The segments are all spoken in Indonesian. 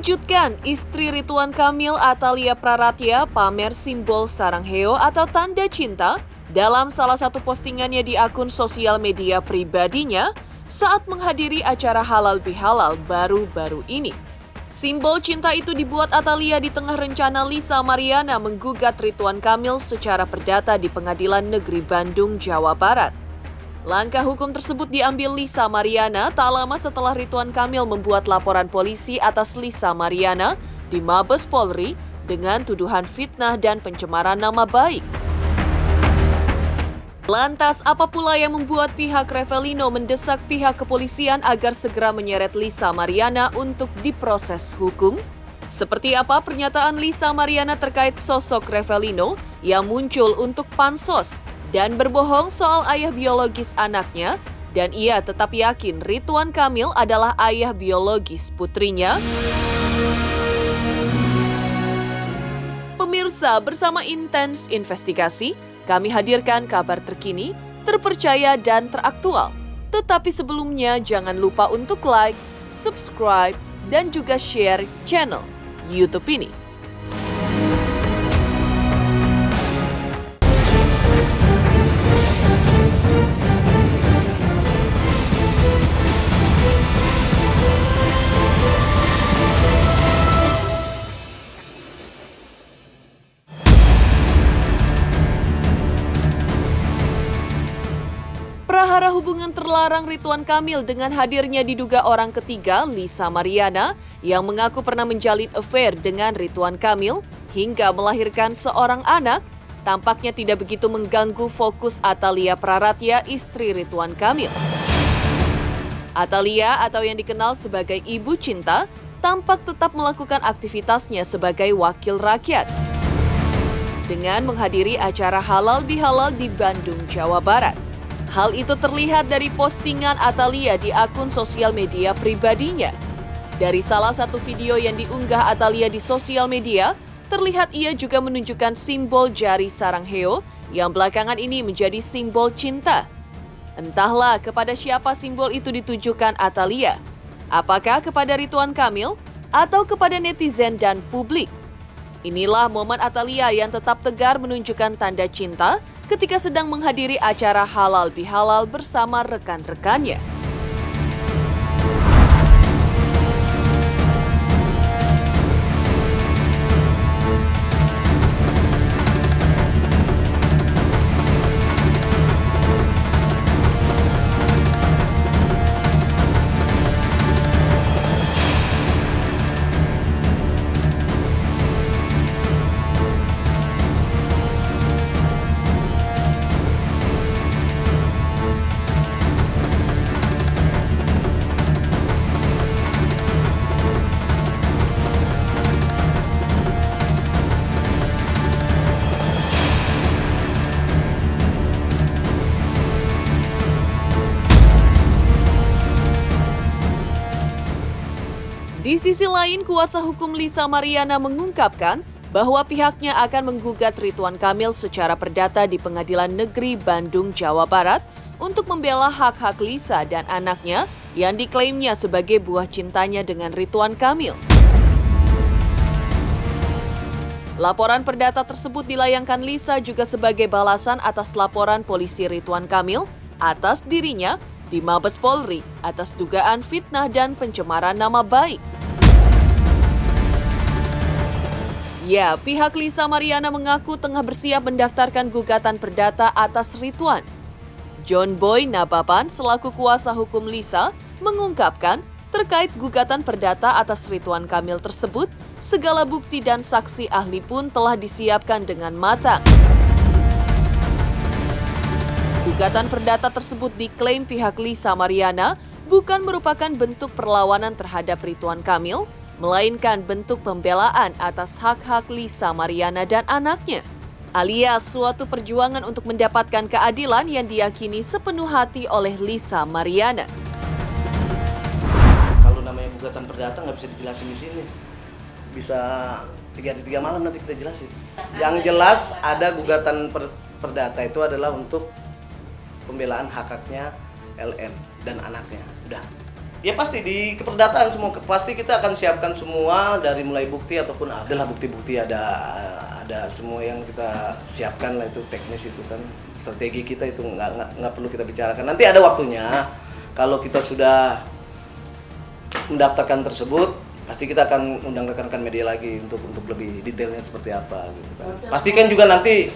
Mengejutkan, istri Ridwan Kamil Atalia Praratya pamer simbol sarangheo atau tanda cinta dalam salah satu postingannya di akun sosial media pribadinya saat menghadiri acara halal bihalal baru-baru ini. Simbol cinta itu dibuat Atalia di tengah rencana Lisa Mariana menggugat Ridwan Kamil secara perdata di Pengadilan Negeri Bandung, Jawa Barat. Langkah hukum tersebut diambil Lisa Mariana tak lama setelah Ridwan Kamil membuat laporan polisi atas Lisa Mariana di Mabes Polri dengan tuduhan fitnah dan pencemaran nama baik. Lantas, apa pula yang membuat pihak Revelino mendesak pihak kepolisian agar segera menyeret Lisa Mariana untuk diproses hukum? Seperti apa pernyataan Lisa Mariana terkait sosok Revelino yang muncul untuk pansos dan berbohong soal ayah biologis anaknya, dan ia tetap yakin Ridwan Kamil adalah ayah biologis putrinya? Pemirsa, bersama Intens Investigasi, kami hadirkan kabar terkini, terpercaya dan teraktual. Tetapi sebelumnya jangan lupa untuk like, subscribe, dan juga share channel YouTube ini. Prahara hubungan terlarang Ridwan Kamil dengan hadirnya diduga orang ketiga, Lisa Mariana, yang mengaku pernah menjalin affair dengan Ridwan Kamil hingga melahirkan seorang anak, tampaknya tidak begitu mengganggu fokus Atalia Praratya, istri Ridwan Kamil. Atalia, atau yang dikenal sebagai Ibu Cinta, tampak tetap melakukan aktivitasnya sebagai wakil rakyat dengan menghadiri acara halal bihalal di Bandung, Jawa Barat. Hal itu terlihat dari postingan Atalia di akun sosial media pribadinya. Dari salah satu video yang diunggah Atalia di sosial media, terlihat ia juga menunjukkan simbol jari sarangheo yang belakangan ini menjadi simbol cinta. Entahlah kepada siapa simbol itu ditujukan Atalia. Apakah kepada Ridwan Kamil atau kepada netizen dan publik? Inilah momen Atalia yang tetap tegar menunjukkan tanda cinta ketika sedang menghadiri acara halal bihalal bersama rekan-rekannya. Di sisi lain, kuasa hukum Lisa Mariana mengungkapkan bahwa pihaknya akan menggugat Ridwan Kamil secara perdata di Pengadilan Negeri Bandung, Jawa Barat untuk membela hak-hak Lisa dan anaknya yang diklaimnya sebagai buah cintanya dengan Ridwan Kamil. Laporan perdata tersebut dilayangkan Lisa juga sebagai balasan atas laporan polisi Ridwan Kamil atas dirinya di Mabes Polri atas dugaan fitnah dan pencemaran nama baik. Ya, pihak Lisa Mariana mengaku tengah bersiap mendaftarkan gugatan perdata atas Ridwan. John Boy Nababan selaku kuasa hukum Lisa mengungkapkan terkait gugatan perdata atas Ridwan Kamil tersebut, segala bukti dan saksi ahli pun telah disiapkan dengan matang. Gugatan perdata tersebut diklaim pihak Lisa Mariana bukan merupakan bentuk perlawanan terhadap Ridwan Kamil, melainkan bentuk pembelaan atas hak-hak Lisa Mariana dan anaknya, alias suatu perjuangan untuk mendapatkan keadilan yang diyakini sepenuh hati oleh Lisa Mariana. Kalau namanya gugatan perdata nggak bisa dijelasin di sini. Bisa 3 hari 3 malam nanti kita jelasin. Yang jelas ada gugatan perdata itu adalah untuk pembelaan hak-haknya LM dan anaknya. Udah. Ya pasti di keperdataan semua, pasti kita akan siapkan semua dari mulai bukti ataupun adalah bukti-bukti, ada semua yang kita siapkan lah, itu teknis itu kan strategi kita, itu nggak perlu kita bicarakan. Nanti ada waktunya kalau kita sudah mendaftarkan tersebut, pasti kita akan undang rekan-rekan media lagi untuk lebih detailnya seperti apa gitu kan. Pastikan juga nanti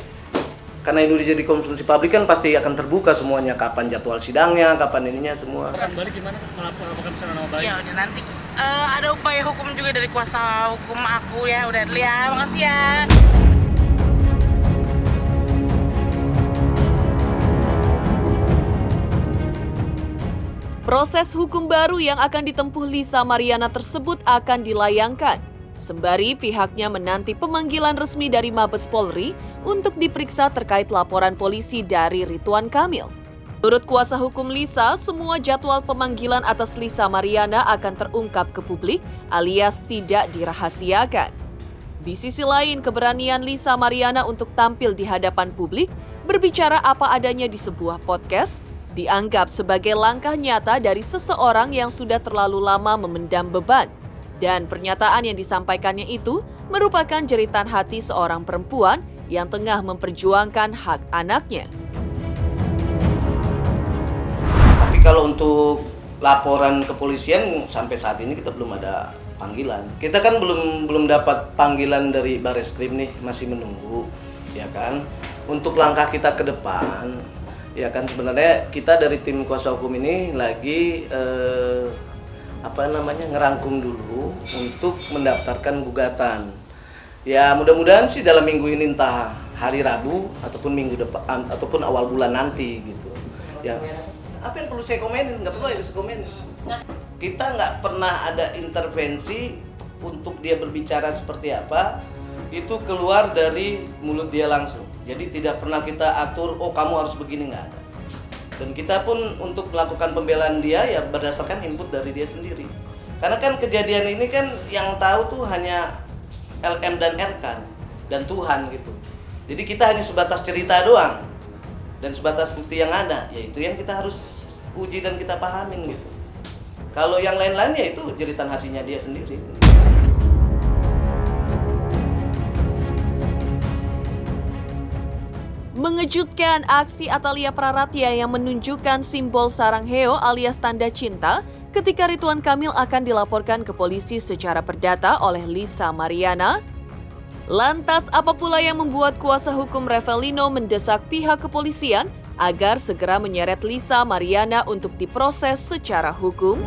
karena ini jadi konsumsi publik kan pasti akan terbuka semuanya, kapan jadwal sidangnya, kapan ininya semua. Balik gimana melaporkan pesanan nama baik? Ya udah nanti ada upaya hukum juga dari kuasa hukum aku ya. Udah dulu ya, makasih ya. Proses hukum baru yang akan ditempuh Lisa Mariana tersebut akan dilayangkan. Sembari pihaknya menanti pemanggilan resmi dari Mabes Polri untuk diperiksa terkait laporan polisi dari Ridwan Kamil. Menurut kuasa hukum Lisa, semua jadwal pemanggilan atas Lisa Mariana akan terungkap ke publik alias tidak dirahasiakan. Di sisi lain, keberanian Lisa Mariana untuk tampil di hadapan publik, berbicara apa adanya di sebuah podcast, dianggap sebagai langkah nyata dari seseorang yang sudah terlalu lama memendam beban. Dan pernyataan yang disampaikannya itu merupakan jeritan hati seorang perempuan yang tengah memperjuangkan hak anaknya. Tapi kalau untuk laporan kepolisian sampai saat ini kita belum ada panggilan. Kita kan belum dapat panggilan dari Bareskrim nih, masih menunggu, ya kan. Untuk langkah kita ke depan, ya kan sebenarnya kita dari tim kuasa hukum ini lagi ngerangkum dulu untuk mendaftarkan gugatan. Ya mudah-mudahan sih dalam minggu ini, entah hari Rabu ataupun minggu depan ataupun awal bulan nanti gitu. Ya apa yang perlu saya komenin? Nggak perlu ada saya komenin. Kita nggak pernah ada intervensi untuk dia berbicara seperti apa, itu keluar dari mulut dia langsung. Jadi tidak pernah kita atur, oh kamu harus begini, nggak ada. Dan kita pun untuk melakukan pembelaan dia ya berdasarkan input dari dia sendiri. Karena kan kejadian ini kan yang tahu tuh hanya LM dan RK dan Tuhan gitu. Jadi kita hanya sebatas cerita doang dan sebatas bukti yang ada, yaitu yang kita harus uji dan kita pahamin gitu. Kalau yang lain-lain ya itu jeritan hatinya dia sendiri. Mengejutkan, aksi Atalia Praratya yang menunjukkan simbol sarang heo alias tanda cinta ketika Ridwan Kamil akan dilaporkan ke polisi secara perdata oleh Lisa Mariana. Lantas apa pula yang membuat kuasa hukum Revelino mendesak pihak kepolisian agar segera menyeret Lisa Mariana untuk diproses secara hukum?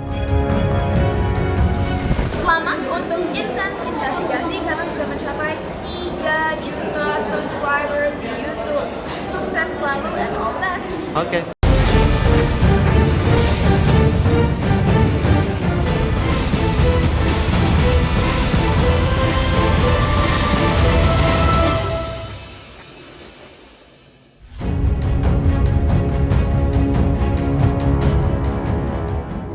Selamat untuk Intens Investigasi karena sudah mencapai 3 juta subscribers di YouTube. Sukses selalu and all the best. Oke.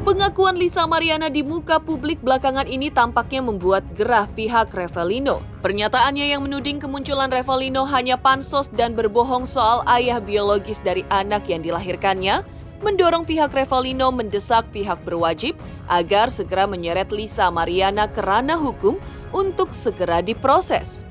Pengakuan Lisa Mariana di muka publik belakangan ini tampaknya membuat gerah pihak Revelino. Pernyataannya yang menuding kemunculan Revelino hanya pansos dan berbohong soal ayah biologis dari anak yang dilahirkannya, mendorong pihak Revelino mendesak pihak berwajib agar segera menyeret Lisa Mariana ke ranah hukum untuk segera diproses.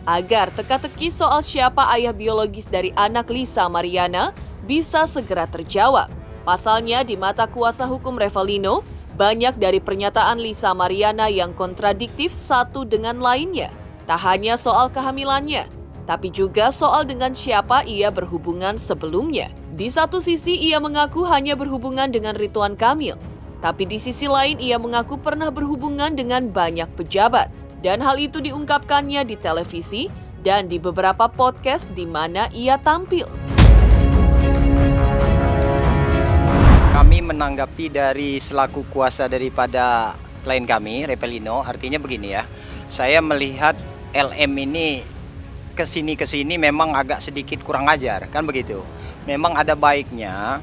Agar teka-teki soal siapa ayah biologis dari anak Lisa Mariana bisa segera terjawab. Pasalnya, di mata kuasa hukum Revelino, banyak dari pernyataan Lisa Mariana yang kontradiktif satu dengan lainnya. Tak hanya soal kehamilannya, tapi juga soal dengan siapa ia berhubungan sebelumnya. Di satu sisi, ia mengaku hanya berhubungan dengan Ridwan Kamil. Tapi di sisi lain, ia mengaku pernah berhubungan dengan banyak pejabat. Dan hal itu diungkapkannya di televisi dan di beberapa podcast di mana ia tampil. Kami menanggapi dari selaku kuasa daripada klien kami, Revelino, artinya begini ya. Saya melihat LM ini kesini memang agak sedikit kurang ajar, kan begitu. Memang ada baiknya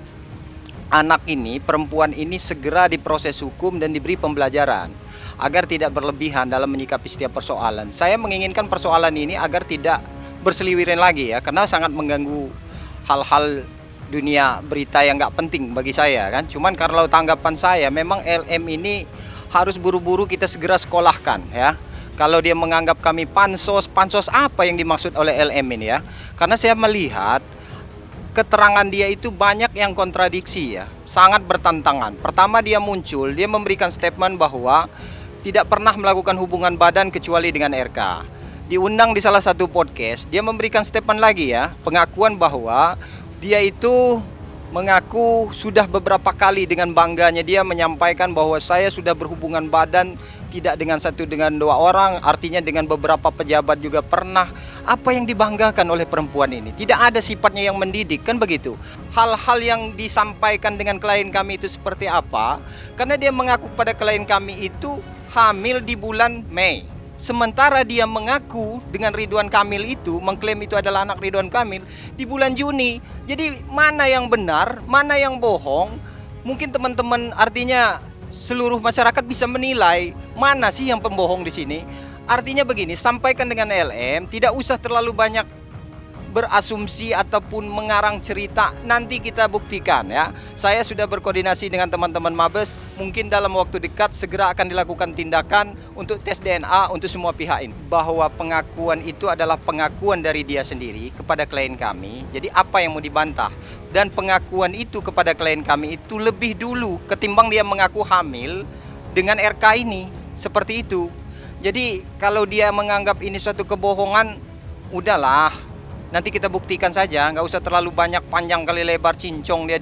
anak ini, perempuan ini segera diproses hukum dan diberi pembelajaran agar tidak berlebihan dalam menyikapi setiap persoalan. Saya menginginkan persoalan ini agar tidak berseliweran lagi ya, karena sangat mengganggu hal-hal dunia berita yang nggak penting bagi saya kan. Cuman kalau tanggapan saya, memang LM ini harus buru-buru kita segera sekolahkan ya. Kalau dia menganggap kami pansos apa yang dimaksud oleh LM ini ya? Karena saya melihat keterangan dia itu banyak yang kontradiksi ya, sangat bertentangan. Pertama dia muncul, dia memberikan statement bahwa tidak pernah melakukan hubungan badan kecuali dengan RK. Diundang di salah satu podcast, dia memberikan statement lagi ya, pengakuan bahwa dia itu mengaku sudah beberapa kali dengan bangganya dia menyampaikan bahwa saya sudah berhubungan badan tidak dengan satu dengan dua orang, artinya dengan beberapa pejabat juga pernah. Apa yang dibanggakan oleh perempuan ini? Tidak ada sifatnya yang mendidik, kan begitu? Hal-hal yang disampaikan dengan klien kami itu seperti apa? Karena dia mengaku pada klien kami itu hamil di bulan Mei. Sementara dia mengaku dengan Ridwan Kamil itu, mengklaim itu adalah anak Ridwan Kamil di bulan Juni. Jadi mana yang benar, mana yang bohong? Mungkin teman-teman artinya seluruh masyarakat bisa menilai mana sih yang pembohong di sini. Artinya begini, sampaikan dengan LM, tidak usah terlalu banyak berasumsi ataupun mengarang cerita, nanti kita buktikan ya. Saya sudah berkoordinasi dengan teman-teman Mabes, mungkin dalam waktu dekat segera akan dilakukan tindakan untuk tes DNA untuk semua pihak ini. Bahwa pengakuan itu adalah pengakuan dari dia sendiri kepada klien kami, jadi apa yang mau dibantah? Dan pengakuan itu kepada klien kami itu lebih dulu ketimbang dia mengaku hamil dengan RK ini, seperti itu. Jadi kalau dia menganggap ini suatu kebohongan, udahlah, nanti kita buktikan saja, nggak usah terlalu banyak panjang kali lebar cincong dia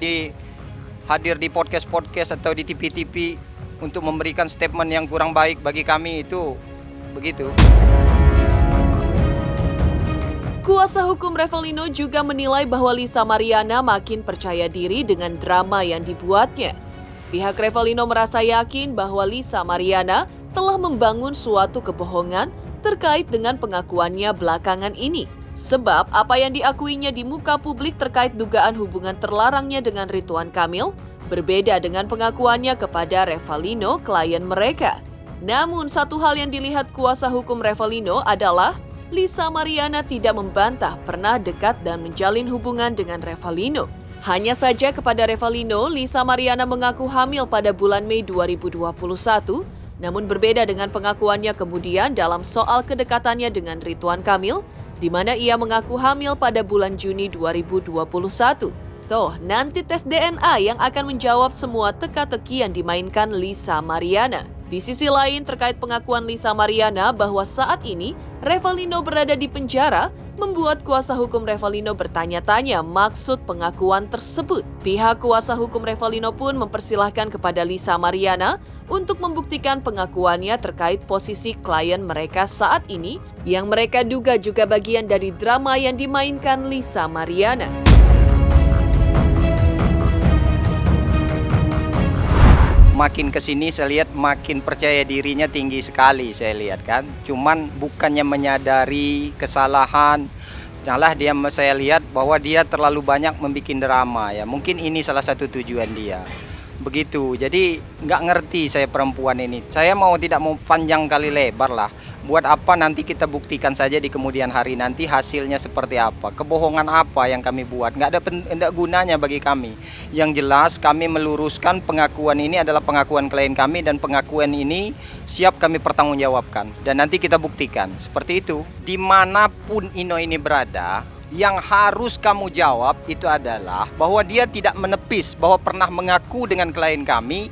hadir di podcast atau di TV untuk memberikan statement yang kurang baik bagi kami, itu begitu. Kuasa hukum Revalino juga menilai bahwa Lisa Mariana makin percaya diri dengan drama yang dibuatnya. Pihak Revalino merasa yakin bahwa Lisa Mariana telah membangun suatu kebohongan terkait dengan pengakuannya belakangan ini. Sebab apa yang diakuinya di muka publik terkait dugaan hubungan terlarangnya dengan Ridwan Kamil berbeda dengan pengakuannya kepada Revalino, klien mereka. Namun satu hal yang dilihat kuasa hukum Revalino adalah Lisa Mariana tidak membantah pernah dekat dan menjalin hubungan dengan Revalino. Hanya saja kepada Revalino, Lisa Mariana mengaku hamil pada bulan Mei 2021, namun berbeda dengan pengakuannya kemudian dalam soal kedekatannya dengan Ridwan Kamil, di mana ia mengaku hamil pada bulan Juni 2021. Toh, nanti tes DNA yang akan menjawab semua teka-teki yang dimainkan Lisa Mariana. Di sisi lain, terkait pengakuan Lisa Mariana bahwa saat ini Revalino berada di penjara, membuat kuasa hukum Revalino bertanya-tanya maksud pengakuan tersebut. Pihak kuasa hukum Revalino pun mempersilahkan kepada Lisa Mariana untuk membuktikan pengakuannya terkait posisi klien mereka saat ini, yang mereka duga juga bagian dari drama yang dimainkan Lisa Mariana. Makin kesini saya lihat makin percaya dirinya tinggi sekali, saya lihat kan. Cuman bukannya menyadari kesalahan, malah saya lihat bahwa dia terlalu banyak membuat drama ya. Mungkin ini salah satu tujuan dia. Begitu, jadi nggak ngerti saya perempuan ini. Saya tidak mau panjang kali lebar lah. Buat apa nanti kita buktikan saja di kemudian hari nanti hasilnya seperti apa. Kebohongan apa yang kami buat, nggak ada gunanya bagi kami. Yang jelas kami meluruskan pengakuan ini adalah pengakuan klien kami, dan pengakuan ini siap kami pertanggungjawabkan. Dan nanti kita buktikan, seperti itu. Dimanapun Ino ini berada, yang harus kamu jawab itu adalah bahwa dia tidak menepis bahwa pernah mengaku dengan klien kami,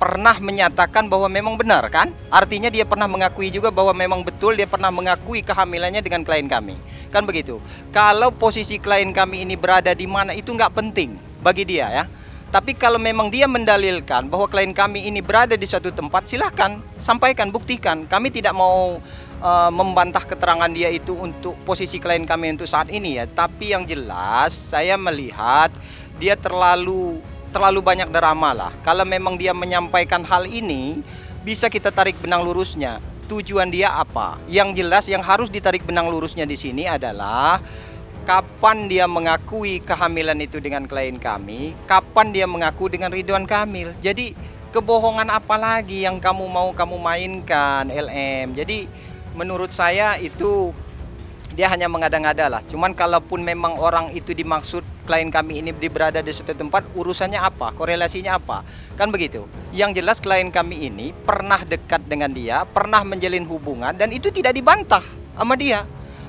pernah menyatakan bahwa memang benar kan? Artinya dia pernah mengakui juga bahwa memang betul dia pernah mengakui kehamilannya dengan klien kami. Kan begitu. Kalau posisi klien kami ini berada di mana itu nggak penting bagi dia ya. Tapi kalau memang dia mendalilkan bahwa klien kami ini berada di suatu tempat, silahkan sampaikan, buktikan. Kami tidak mau membantah keterangan dia itu untuk posisi klien kami untuk saat ini ya. Tapi yang jelas saya melihat dia terlalu banyak drama lah. Kalau memang dia menyampaikan hal ini, bisa kita tarik benang lurusnya. Tujuan dia apa? Yang jelas yang harus ditarik benang lurusnya di sini adalah kapan dia mengakui kehamilan itu dengan klien kami, kapan dia mengaku dengan Ridwan Kamil. Jadi kebohongan apa lagi yang kamu mainkan, LM? Jadi menurut saya itu dia hanya mengada-ngada lah. Cuman kalaupun memang orang itu dimaksud klien kami ini berada di suatu tempat, urusannya apa, korelasinya apa, kan begitu. Yang jelas klien kami ini pernah dekat dengan dia, pernah menjalin hubungan, dan itu tidak dibantah sama dia.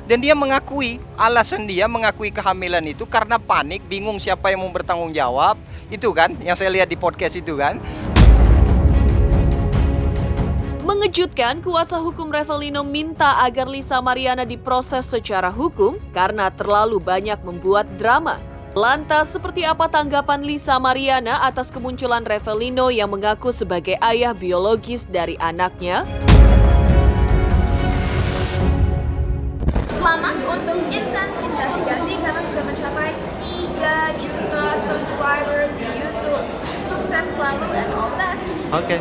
Dan dia mengakui, alasan dia mengakui kehamilan itu karena panik, bingung siapa yang mau bertanggung jawab. Itu kan, yang saya lihat di podcast itu kan. Mengejutkan, kuasa hukum Revelino minta agar Lisa Mariana diproses secara hukum karena terlalu banyak membuat drama. Lantas, seperti apa tanggapan Lisa Mariana atas kemunculan Revelino yang mengaku sebagai ayah biologis dari anaknya? Selamat untuk Intens Investigasi karena sudah mencapai 3 juta subscribers di YouTube. Sukses selalu and all the best. Oke.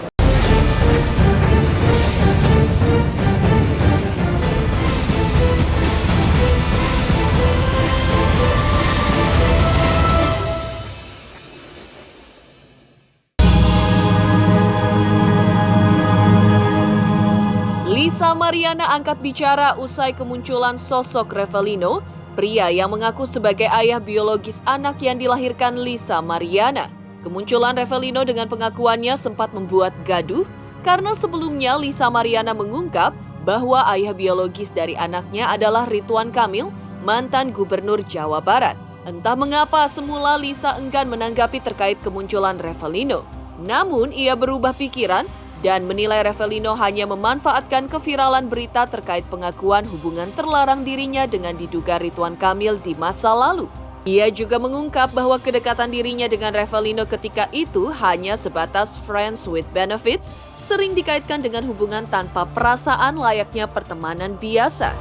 Lisa Mariana angkat bicara usai kemunculan sosok Revelino, pria yang mengaku sebagai ayah biologis anak yang dilahirkan Lisa Mariana. Kemunculan Revelino dengan pengakuannya sempat membuat gaduh karena sebelumnya Lisa Mariana mengungkap bahwa ayah biologis dari anaknya adalah Ridwan Kamil, mantan gubernur Jawa Barat. Entah mengapa semula Lisa enggan menanggapi terkait kemunculan Revelino. Namun ia berubah pikiran dan menilai Revelino hanya memanfaatkan keviralan berita terkait pengakuan hubungan terlarang dirinya dengan diduga Ridwan Kamil di masa lalu. Ia juga mengungkap bahwa kedekatan dirinya dengan Revelino ketika itu hanya sebatas friends with benefits, sering dikaitkan dengan hubungan tanpa perasaan layaknya pertemanan biasa.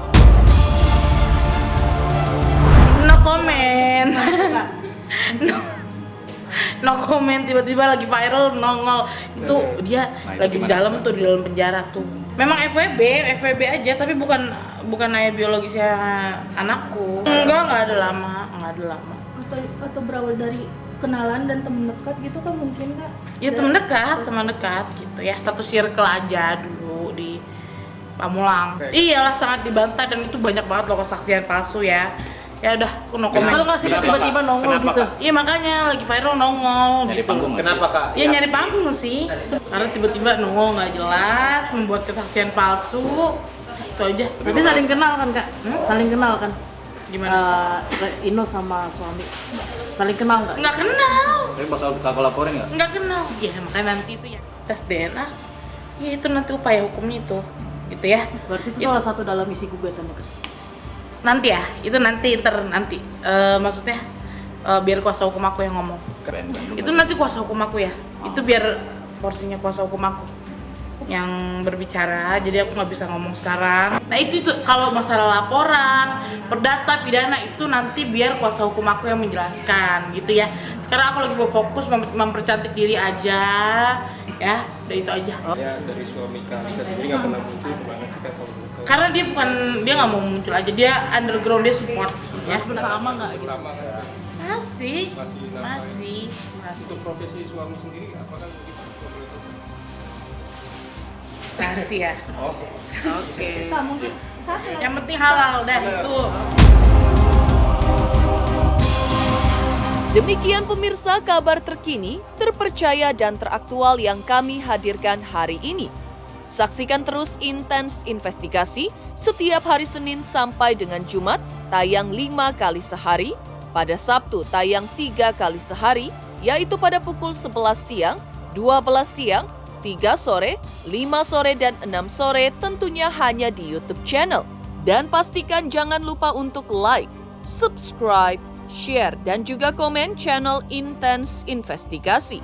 No comment. No comment, tiba-tiba lagi viral nongol. Itu dia lagi di dalam penjara tuh. Memang FWB aja, tapi bukan ayah biologisnya anakku. Enggak ada lama. Atau berawal dari kenalan dan teman dekat gitu kan mungkin Kak? Ya teman dekat gitu ya. Satu circle aja dulu di Pamulang. Iyalah sangat dibantah dan itu banyak banget loh kesaksian palsu ya. Ya udah, no comment. Kalau ngasih tiba-tiba nongol gitu. Iya makanya lagi viral nongol Nyari gitu. panggung. Kenapa Kak? Ya nyari panggung sih. Karena tiba-tiba nongol nggak jelas, membuat kesaksian palsu. Itu aja. Tapi saling kenal kan Kak? Saling kenal kan? Gimana? Ino sama suami saling kenal nggak? Nggak kenal. Tapi bakal kakak laporin nggak? Nggak kenal. Ya makanya nanti itu ya tes DNA. Ya itu nanti upaya hukumnya itu. Gitu ya. Berarti itu salah satu dalam isi gugatannya Kak? Nanti ya, itu nanti. Maksudnya biar kuasa hukum aku yang ngomong. Keren banget. Itu nanti kuasa hukum aku ya. Itu biar porsinya kuasa hukum aku yang berbicara. Jadi aku nggak bisa ngomong sekarang. Nah itu kalau masalah laporan, perdata, pidana itu nanti biar kuasa hukum aku yang menjelaskan gitu ya. Sekarang aku lagi mau fokus mempercantik diri aja, ya. Udah itu aja. Ya dari suami Kak Lisa sendiri nggak pernah muncul gimana sih Kak kalau gitu? Karena dia nggak mau muncul aja, dia underground, dia support ya. Bersama nggak gitu? Sama kan? Masih. Untuk profesi suami sendiri apakah begitu? Masih ya. Oh. Oke. Kak mungkin satu lagi. Yang penting halal dah itu. Demikian pemirsa kabar terkini, terpercaya dan teraktual yang kami hadirkan hari ini. Saksikan terus Intens Investigasi setiap hari Senin sampai dengan Jumat tayang 5 kali sehari, pada Sabtu tayang 3 kali sehari, yaitu pada pukul 11 siang, 12 siang, 3 sore, 5 sore, dan 6 sore tentunya hanya di YouTube channel. Dan pastikan jangan lupa untuk like, subscribe, share, dan juga komen channel Intens Investigasi.